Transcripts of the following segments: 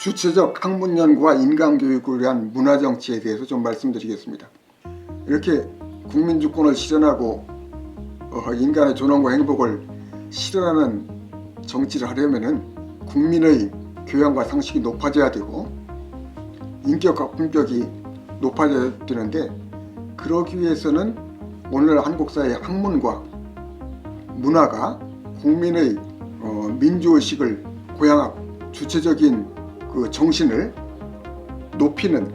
주체적 학문 연구와 인간 교육을 위한 문화 정치에 대해서 좀 말씀드리겠습니다. 이렇게 국민 주권을 실현하고 인간의 존엄과 행복을 실현하는 정치를 하려면은 국민의 교양과 상식이 높아져야 되고 인격과 품격이 높아져야 되는데, 그러기 위해서는 오늘 한국 사회의 학문과 문화가 국민의 민주의식을 고양하고 주체적인 그 정신을 높이는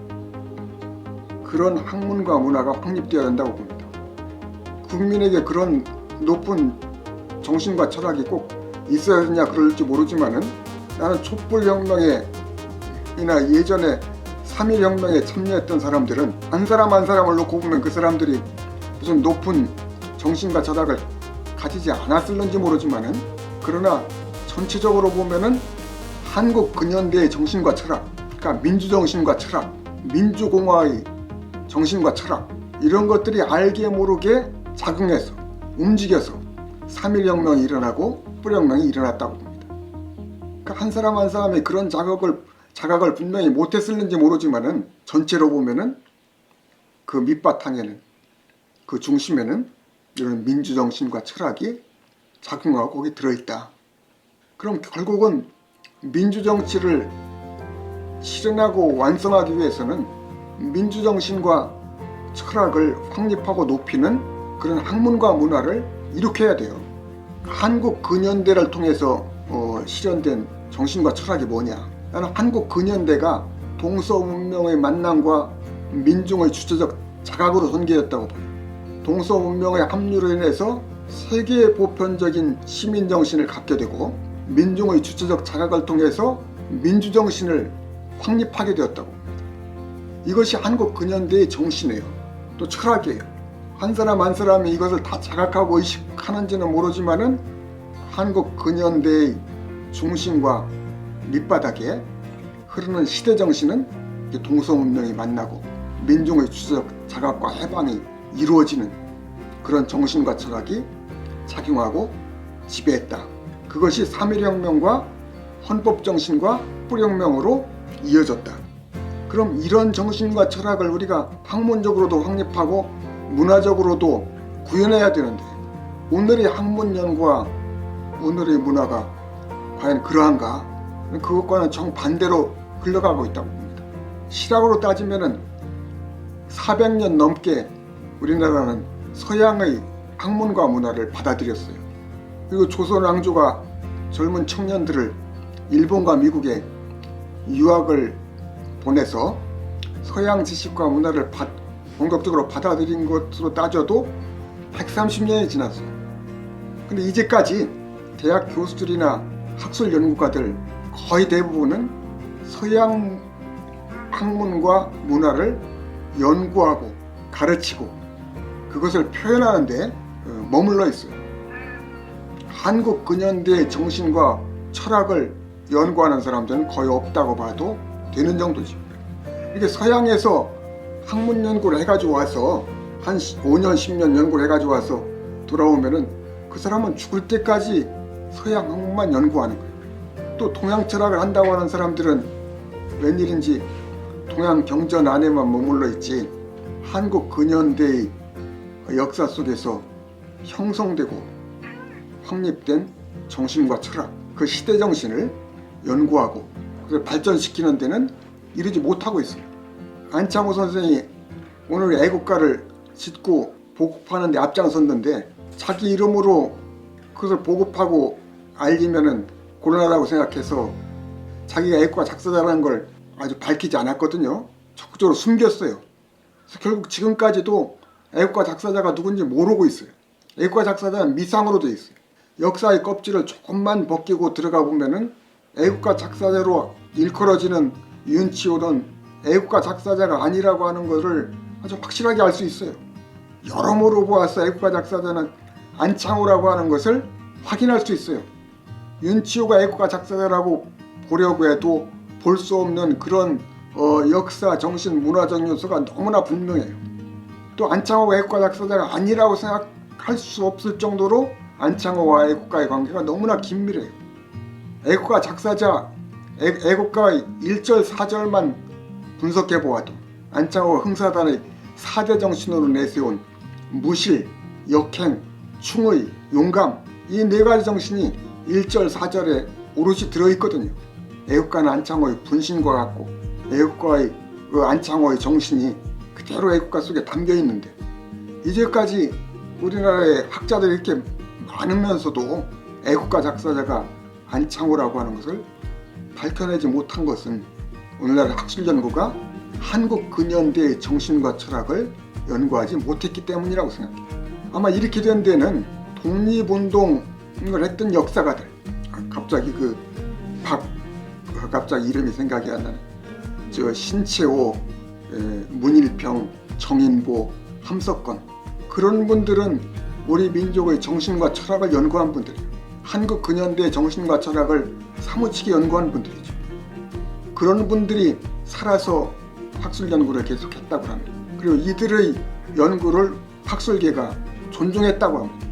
그런 학문과 문화가 확립되어야 한다고 봅니다. 국민에게 그런 높은 정신과 철학이 꼭 있어야 되냐 그럴지 모르지만은, 나는 촛불혁명이나 예전에 3.1혁명에 참여했던 사람들은 한 사람 한 사람을 놓고 보면 그 사람들이 무슨 높은 정신과 철학을 가지지 않았을는지 모르지만은, 그러나 전체적으로 보면은 한국 근현대의 정신과 철학, 그러니까 민주정신과 철학, 민주공화의 정신과 철학, 이런 것들이 알게 모르게 작용해서 움직여서 3.1혁명이 일어나고 촛불혁명이 일어났다고 봅니다. 그러니까 한 사람 한 사람이 그런 자각을 분명히 못했을는지 모르지만은, 전체로 보면은 그 밑바탕에는, 그 중심에는 이런 민주정신과 철학이 작용하고 거기 들어있다. 그럼 결국은 민주정치를 실현하고 완성하기 위해서는 민주정신과 철학을 확립하고 높이는 그런 학문과 문화를 일으켜야 돼요. 한국 근현대를 통해서 실현된 정신과 철학이 뭐냐? 나는 한국 근현대가 동서문명의 만남과 민중의 주체적 자각으로 전개했다고 봐요. 동서문명의 합류로 인해서 세계 보편적인 시민정신을 갖게 되고, 민중의 주체적 자각을 통해서 민주정신을 확립하게 되었다고 봅니다. 이것이 한국 근현대의 정신이에요. 또 철학이에요. 한 사람 한 사람이 이것을 다 자각하고 의식하는지는 모르지만은, 한국 근현대의 중심과 밑바닥에 흐르는 시대정신은 동서문명이 만나고 민중의 주체적 자각과 해방이 이루어지는 그런 정신과 철학이 작용하고 지배했다. 그것이 3.1혁명과 헌법정신과 촛불혁명으로 이어졌다. 그럼 이런 정신과 철학을 우리가 학문적으로도 확립하고 문화적으로도 구현해야 되는데, 오늘의 학문 연구와 오늘의 문화가 과연 그러한가? 그것과는 정반대로 흘러가고 있다고 봅니다. 시각으로 따지면은 400년 넘게 우리나라는 서양의 학문과 문화를 받아들였어요. 그리고 조선 왕조가 젊은 청년들을 일본과 미국에 유학을 보내서 서양 지식과 문화를 본격적으로 받아들인 것으로 따져도 130년이 지났어요. 근데 이제까지 대학 교수들이나 학술 연구가들 거의 대부분은 서양 학문과 문화를 연구하고 가르치고 그것을 표현하는데 머물러 있어요. 한국 근현대의 정신과 철학을 연구하는 사람들은 거의 없다고 봐도 되는 정도죠. 이게 서양에서 학문 연구를 해가지고 와서 한 5년 10년 연구를 해가지고 와서 돌아오면은 그 사람은 죽을 때까지 서양 학문만 연구하는 거예요. 또 동양 철학을 한다고 하는 사람들은 웬일인지 동양 경전 안에만 머물러 있지, 한국 근현대의 역사 속에서 형성되고 확립된 정신과 철학, 그 시대 정신을 연구하고 그걸 발전시키는 데는 이르지 못하고 있어요. 안창호 선생이 오늘 애국가를 짓고 보급하는 데 앞장섰는데, 자기 이름으로 그것을 보급하고 알리면은 곤란하다고 생각해서 자기가 애국가 작사자라는 걸 아주 밝히지 않았거든요. 적극적으로 숨겼어요. 그래서 결국 지금까지도 애국가 작사자가 누군지 모르고 있어요. 애국가 작사자는 미상으로 되어 있어요. 역사의 껍질을 조금만 벗기고 들어가 보면은 애국가 작사자로 일컬어지는 윤치호는 애국가 작사자가 아니라고 하는 것을 아주 확실하게 알 수 있어요. 여러모로 보아서 애국가 작사자는 안창호라고 하는 것을 확인할 수 있어요. 윤치호가 애국가 작사자라고 보려고 해도 볼 수 없는 그런 역사, 정신, 문화적 요소가 너무나 분명해요. 또 안창호가 애국가 작사자가 아니라고 생각할 수 없을 정도로 안창호와 애국가의 관계가 너무나 긴밀해요. 애국가 작사자 애국가의 1절 4절만 분석해 보아도 안창호가 흥사단의 4대 정신으로 내세운 무실, 역행, 충의, 용감, 이 4가지 정신이 1절 4절에 오롯이 들어있거든요. 애국가는 안창호의 분신과 같고 애국가의 그 안창호의 정신이 그대로 애국가 속에 담겨 있는데, 이제까지 우리나라의 학자들이 이렇게 많으면서도 애국가 작사자가 안창호라고 하는 것을 밝혀내지 못한 것은 오늘날 학술연구가 한국 근현대의 정신과 철학을 연구하지 못했기 때문이라고 생각해요. 아마 이렇게 된 데는 독립운동을 했던 역사가들, 갑자기 갑자기 이름이 생각이 안 나네. 신채호, 문일평, 정인보, 함석건, 그런 분들은 우리 민족의 정신과 철학을 연구한 분들이에요. 한국 근현대의 정신과 철학을 사무치게 연구한 분들이죠. 그런 분들이 살아서 학술 연구를 계속했다고 합니다. 그리고 이들의 연구를 학술계가 존중했다고 합니다.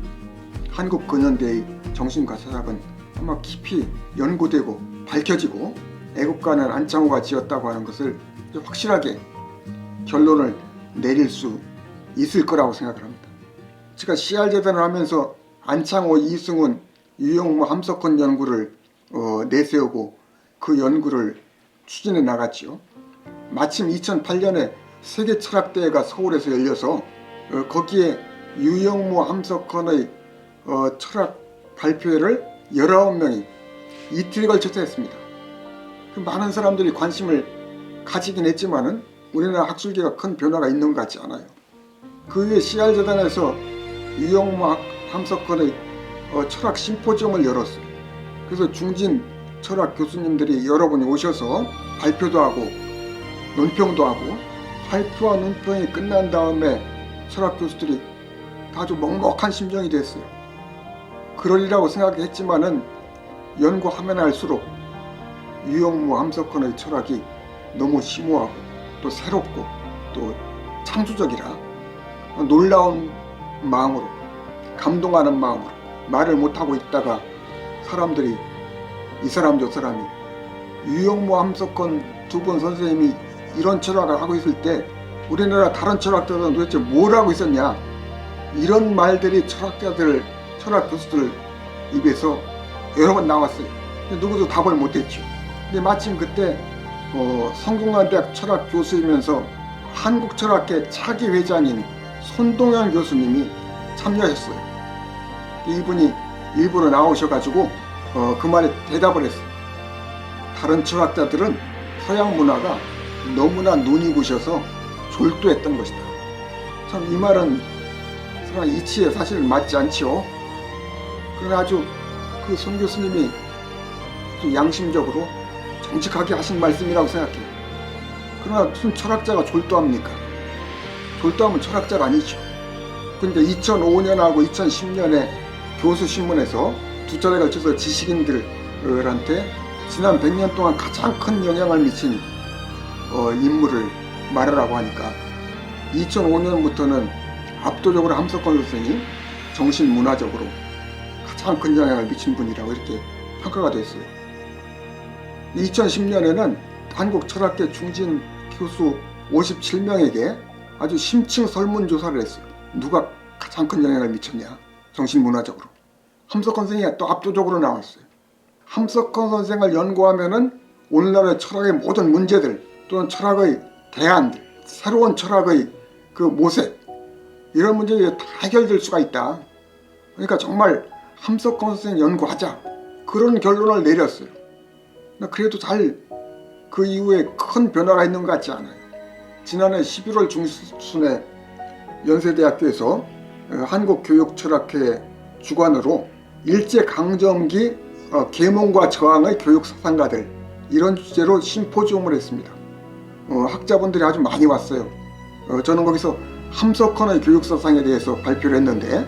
한국 근현대의 정신과 철학은 아마 깊이 연구되고 밝혀지고 애국가는 안창호가 지었다고 하는 것을 확실하게 결론을 내릴 수 있을 거라고 생각을 합니다. 제가 CR재단을 하면서 안창호, 이승훈, 유영모, 함석헌 연구를 내세우고 그 연구를 추진해 나갔죠. 마침 2008년에 세계철학대회가 서울에서 열려서 거기에 유영모, 함석헌의 철학 발표회를 19명이 이틀에 걸쳐서 했습니다. 많은 사람들이 관심을 가지긴 했지만은 우리나라 학술계가 큰 변화가 있는 것 같지 않아요. 그 후에 CR재단에서 유영모, 함석헌의 철학 심포지엄을 열었어요. 그래서 중진 철학 교수님들이 여러분이 오셔서 발표도 하고 논평도 하고, 발표와 논평이 끝난 다음에 철학 교수들이 아주 먹먹한 심정이 됐어요. 그러리라고 생각했지만은 연구하면 할수록 유영모, 함석헌의 철학이 너무 심오하고 또 새롭고 또 창조적이라 놀라운 마음으로, 감동하는 마음으로 말을 못하고 있다가 사람들이 이 사람 저 사람이 유영모, 함석헌 두 분 선생님이 이런 철학을 하고 있을 때 우리나라 다른 철학자들은 도대체 뭘 하고 있었냐, 이런 말들이 철학자들, 철학 교수들 입에서 여러 번 나왔어요. 누구도 답을 못했죠. 근데 마침 그때 성균관대학 철학 교수이면서 한국철학회 차기 회장인 손동현 교수님이 참여했어요. 이분이 일부러 나오셔가지고 그 말에 대답을 했어요. 다른 철학자들은 서양 문화가 너무나 눈이 부셔서 졸도했던 것이다. 참 이 말은 이치에 사실 맞지 않지요. 그러나 아주 그 손 교수님이 아주 양심적으로 정직하게 하신 말씀이라고 생각해요. 그러나 무슨 철학자가 졸도합니까? 졸도하면 철학자가 아니죠. 그러니까 2005년하고 2010년에 교수신문에서 두 차례에 걸쳐서 지식인들한테 지난 100년 동안 가장 큰 영향을 미친 인물을 말하라고 하니까 2005년부터는 압도적으로 함석헌 선생이 정신문화적으로 가장 큰 영향을 미친 분이라고 이렇게 평가가 됐어요. 2010년에는 한국철학계 중진 교수 57명에게 아주 심층 설문조사를 했어요. 누가 가장 큰 영향을 미쳤냐, 정신문화적으로. 함석헌 선생이 또 압도적으로 나왔어요. 함석헌 선생을 연구하면은 오늘날의 철학의 모든 문제들 또는 철학의 대안들, 새로운 철학의 그 모색, 이런 문제들이 다 해결될 수가 있다. 그러니까 정말 함석헌 선생 연구하자, 그런 결론을 내렸어요. 그래도 잘 그 이후에 큰 변화가 있는 것 같지 않아요. 지난해 11월 중순에 연세대학교에서 한국교육철학회 주관으로 일제강점기 계몽과 저항의 교육사상가들, 이런 주제로 심포지엄을 했습니다. 학자분들이 아주 많이 왔어요. 저는 거기서 함석헌의 교육사상에 대해서 발표를 했는데,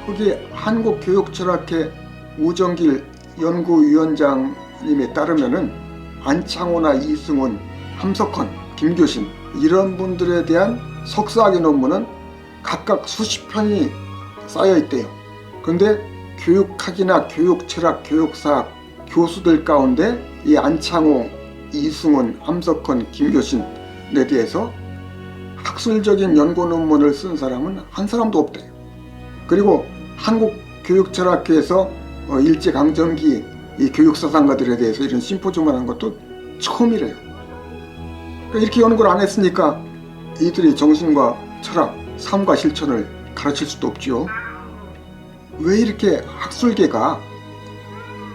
거기에 한국교육철학회 우정길 연구위원장님에 따르면은 안창호나 이승훈, 함석헌, 김교신, 이런 분들에 대한 석사학위 논문은 각각 수십 편이 쌓여 있대요. 그런데 교육학이나 교육철학, 교육사학, 교수들 가운데 이 안창호, 이승훈, 함석헌, 김교신에 대해서 학술적인 연구 논문을 쓴 사람은 한 사람도 없대요. 그리고 한국교육철학회에서 일제강점기 이 교육사상가들에 대해서 이런 심포지엄을 한 것도 처음이래요. 그러니까 이렇게 연구를 안 했으니까 이들이 정신과 철학, 삶과 실천을 가르칠 수도 없지요. 왜 이렇게 학술계가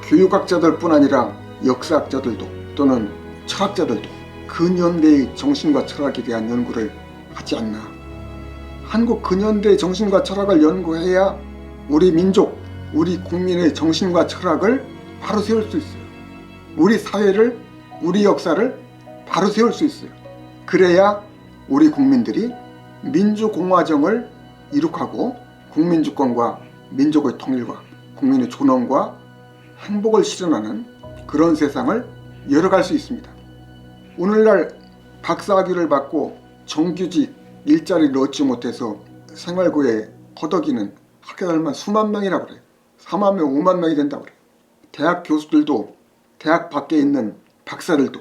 교육학자들뿐 아니라 역사학자들도 또는 철학자들도 근현대의 정신과 철학에 대한 연구를 하지 않나. 한국 근현대의 정신과 철학을 연구해야 우리 민족, 우리 국민의 정신과 철학을 바로 세울 수 있어요. 우리 사회를, 우리 역사를 바로 세울 수 있어요. 그래야 우리 국민들이 민주공화정을 이룩하고 국민주권과 민족의 통일과 국민의 존엄과 행복을 실현하는 그런 세상을 열어갈 수 있습니다. 오늘날 박사학위를 받고 정규직 일자리를 얻지 못해서 생활고에 허덕이는 학교들만 수만 명이라고 그래요. 4만 명, 5만 명이 된다고 그래요. 대학 교수들도 대학 밖에 있는 박사들도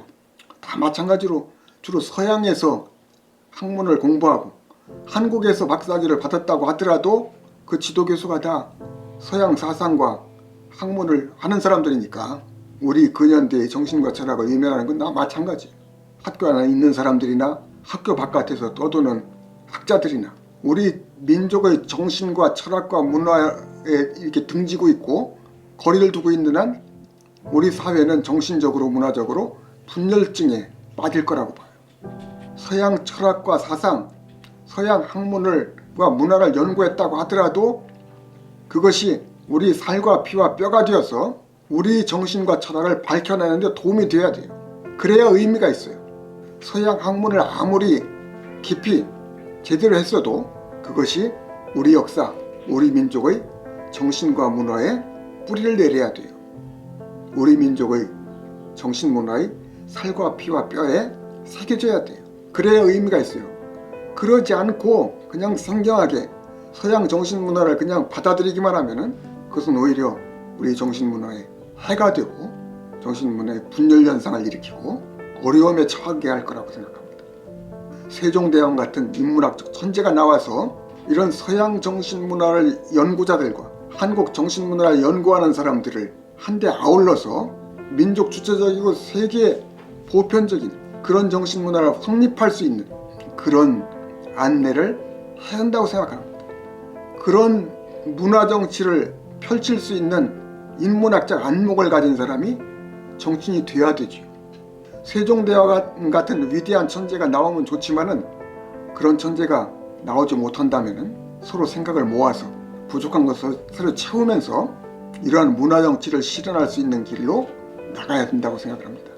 다 마찬가지로 주로 서양에서 학문을 공부하고 한국에서 박사학위를 받았다고 하더라도 그 지도교수가 다 서양 사상과 학문을 하는 사람들이니까 우리 근현대의 정신과 철학을 외면하는 건 다 마찬가지예요. 학교 안에 있는 사람들이나 학교 바깥에서 떠도는 학자들이나 우리 민족의 정신과 철학과 문화에 이렇게 등지고 있고 거리를 두고 있는 한 우리 사회는 정신적으로 문화적으로 분열증에 빠질 거라고 봐요. 서양 철학과 사상, 서양 학문과 문화를 연구했다고 하더라도 그것이 우리 살과 피와 뼈가 되어서 우리 정신과 철학을 밝혀내는 데 도움이 돼야 돼요. 그래야 의미가 있어요. 서양 학문을 아무리 깊이 제대로 했어도 그것이 우리 역사, 우리 민족의 정신과 문화에 뿌리를 내려야 돼요. 우리 민족의 정신 문화의 살과 피와 뼈에 새겨져야 돼요. 그래야 의미가 있어요. 그러지 않고 그냥 생경하게 서양 정신 문화를 그냥 받아들이기만 하면은 그것은 오히려 우리 정신 문화에 해가 되고 정신 문화의 분열 현상을 일으키고 어려움에 처하게 할 거라고 생각합니다. 세종대왕 같은 인문학적 천재가 나와서 이런 서양 정신문화를 연구자들과 한국 정신문화를 연구하는 사람들을 한데 아울러서 민족 주체적이고 세계 보편적인 그런 정신문화를 확립할 수 있는 그런 안내를 해야 한다고 생각합니다. 그런 문화정치를 펼칠 수 있는 인문학적 안목을 가진 사람이 정치인이 돼야 되죠. 세종대왕 같은 위대한 천재가 나오면 좋지만은 그런 천재가 나오지 못한다면은 서로 생각을 모아서 부족한 것을 서로 채우면서 이러한 문화정치를 실현할 수 있는 길로 나가야 된다고 생각합니다.